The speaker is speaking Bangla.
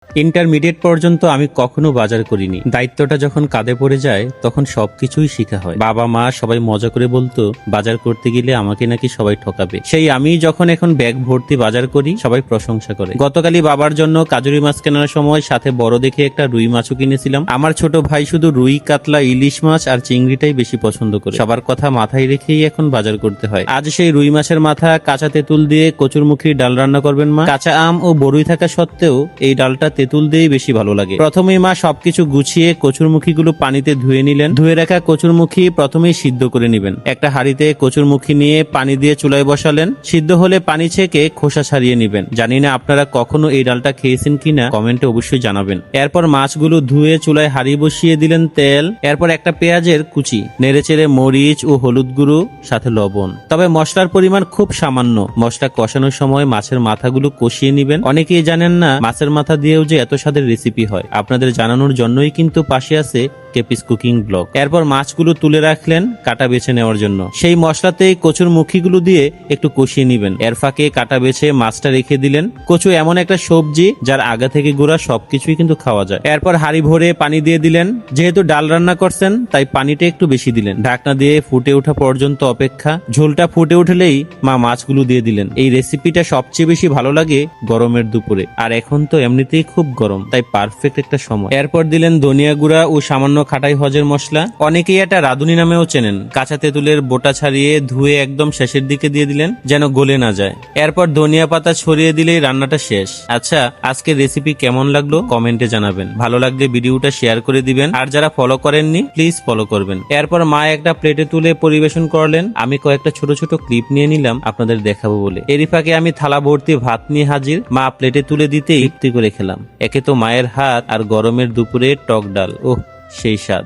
ইন্টারমিডিয়েট পর্যন্ত আমি কখনো বাজার করিনি। দায়িত্বটা যখন কাঁধে পড়ে যায় তখন সবকিছুই শেখা হয়। বাবা মা সবাই মজা করে বলতো বাজার করতে গেলে আমাকে নাকি সবাই ঠকাবে। সেই আমি যখন এখন ব্যাগ ভর্তি বাজার করি সবাই প্রশংসা করে। গতকালই বাবার জন্য কাজুরি মাছ কেনার সময় সাথে বড় দেখে একটা রুই মাছও কিনেছিলাম। আমার ছোট ভাই শুধু রুই, কাতলা, ইলিশ মাছ আর চিংড়িটাই বেশি পছন্দ করে। সবার কথা মাথায় রেখেই এখন বাজার করতে হয়। আজ সেই রুই মাছের মাথা কাঁচা তেঁতুল দিয়ে কচুরমুখী ডাল রান্না করবেন মা। কাঁচা আম ও বড়ুই থাকা সত্ত্বেও এই ডালটা তেঁতুল দিয়েই বেশি ভালো লাগে। প্রথমেই মা সবকিছু গুছিয়ে কচুরমুখী গুলো পানিতে ধুয়ে নিলেন। ধুয়ে রাখা কচুরমুখী প্রথমেই সিদ্ধ করে নিবেন। একটা হাঁড়িতে কচুরমুখী নিয়ে পানি দিয়ে চুলায় বসালেন। সিদ্ধ হলে পানি ছেঁকে খোসা ছাড়িয়ে নিবেন। জানি না আপনারা কখনো এই ডালটা খেয়েছেন কিনা, কমেন্টে অবশ্যই জানাবেন। এরপর মাছগুলো ধুয়ে চুলায় হাঁড়ি বসিয়ে দিলেন তেল, এরপর একটা পেঁয়াজের কুচি, নেড়েচেড়ে মরিচ ও হলুদ গুঁড়ো সাথে লবণ। তবে মশলার পরিমাণ খুব সামান্য। মশলা কষানোর সময় মাছের মাথাগুলো কষিয়ে নিবেন। অনেকেই জানেন না মাছের মাথা দিয়েও যে এত স্বাদের রেসিপি হয়। আপনাদের জানানোর জন্যই কিন্তু পাশে আছে কেপিস কুকিং ব্লগ। এরপর মাছগুলো তুলে রাখলেন কাটা বেছে নেওয়ার জন্য। সেই মশলাতেই কচুর মুখিগুলো দিয়ে একটু কষিয়ে নিবেন। এর ফাঁকে কাটা বেছে মাছটা রেখে দিলেন। কচু এমন একটা সবজি যার আগা থেকে গোড়া সবকিছুই কিন্তু খাওয়া যায়। এরপর হাঁড়ি ভরে পানি দিয়ে দিলেন। যেহেতু ডাল রান্না করছেন তাই পানিটা একটু বেশি দিলেন। ঢাকনা দিয়ে ফুটে ওঠা পর্যন্ত অপেক্ষা। ঝোলটা ফুটে উঠলেই মা মাছগুলো দিয়ে দিলেন। এই রেসিপিটা সবচেয়ে বেশি ভালো লাগে গরমের দুপুরে, আর এখন তো এমনিতেই খুব গরম, তাই পারফেক্ট একটা সময়। এরপর দিলেন ধনিয়া গুঁড়া ও সামান্য খাটাই হজের মশলা। অনেকেই এটা রাঁধুনি নামেও চেনেন। কাঁচা তেঁতুলের বোটা ছাড়িয়ে ধুয়ে একদম শেষের দিকে দিয়ে দিলেন যেন গলে না যায়। এরপর ধনিয়া পাতা ছড়িয়ে দিলেই রান্নাটা শেষ। আচ্ছা, আজকের রেসিপি কেমন লাগলো কমেন্টে জানাবেন। ভালো লাগলে ভিডিওটা শেয়ার করে দিবেন, আর যারা ফলো করেননি প্লিজ ফলো করবেন। এরপর মা একটা প্লেটে তুলে পরিবেশন করলেন। আমি কয়েকটা ছোট ছোট ক্লিপ নিয়ে নিলাম আপনাদের দেখাবো বলে। এরই ফাঁকে আমি থালা ভর্তি ভাত নিয়ে হাজির। মা প্লেটে তুলে দিতেই তৃপ্তি করে খেলাম। একে তো মায়ের হাত, আর গরমের দুপুরে টক ডাল, ওহ সেই স্বাদ।